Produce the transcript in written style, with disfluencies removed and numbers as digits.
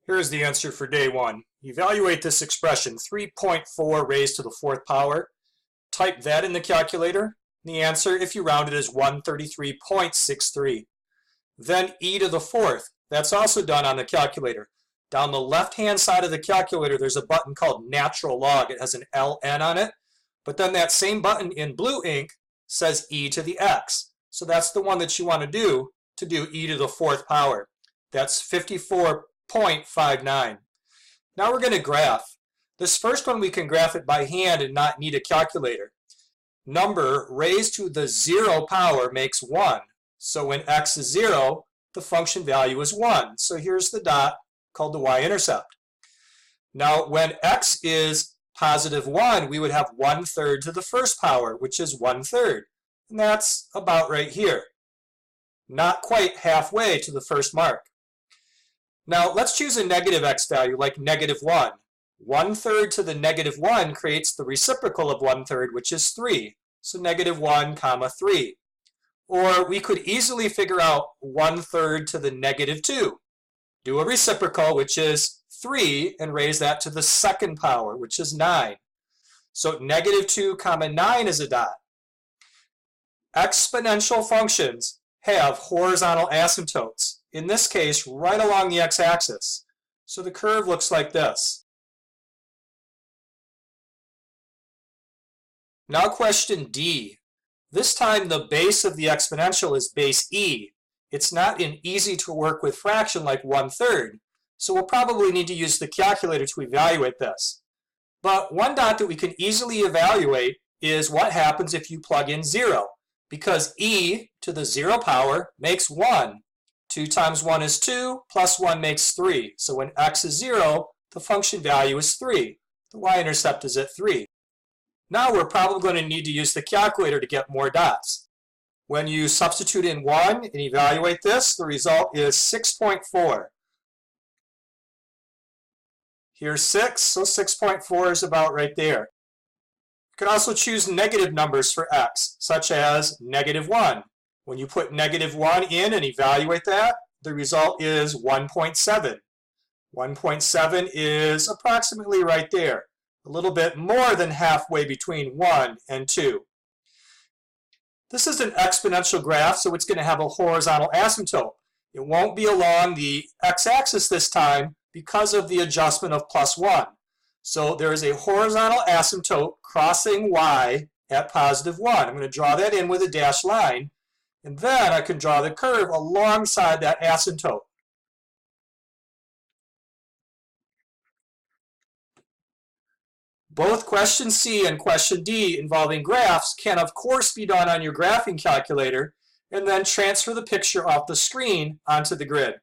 Here's the answer for day one. Evaluate this expression, 3.4 raised to the fourth power. Type that in the calculator. The answer, if you round it, is 133.63. Then e to the fourth. That's also done on the calculator. Down the left-hand side of the calculator, there's a button called natural log. It has an ln on it. But then that same button in blue ink says e to the x. So that's the one that you want to do e to the fourth power. That's 54.59. Now we're going to graph. This first one we can graph it by hand and not need a calculator. Number raised to the 0 power makes 1. So when x is 0, the function value is 1. So here's the dot called the y-intercept. Now when x is positive 1, we would have 1/3 to the first power, which is 1/3. And that's about right here. Not quite halfway to the first mark. Now let's choose a negative x value like -1. 1/3 to the -1 creates the reciprocal of 1/3, which is 3. So -1, 3. Or we could easily figure out 1/3 to the -2. Do a reciprocal, which is 3, and raise that to the second power, which is 9. So -2, 9 is a dot. Exponential functions have horizontal asymptotes, in this case right along the x-axis. So the curve looks like this. Now question D. This time the base of the exponential is base e. It's not an easy to work with fraction like 1/3, so we'll probably need to use the calculator to evaluate this. But one dot that we can easily evaluate is what happens if you plug in 0, because e to the 0 power makes 1. 2 times 1 is 2, plus 1 makes 3. So when x is 0, the function value is 3. The y-intercept is at 3. Now we're probably going to need to use the calculator to get more dots. When you substitute in 1 and evaluate this, the result is 6.4. Here's 6, so 6.4 is about right there. You can also choose negative numbers for x, such as -1. When you put -1 in and evaluate that, the result is 1.7. 1.7 is approximately right there, a little bit more than halfway between 1 and 2. This is an exponential graph, so it's going to have a horizontal asymptote. It won't be along the x-axis this time because of the adjustment of +1. So there is a horizontal asymptote crossing y at +1. I'm going to draw that in with a dashed line, and then I can draw the curve alongside that asymptote. Both question C and question D involving graphs can of course be done on your graphing calculator and then transfer the picture off the screen onto the grid.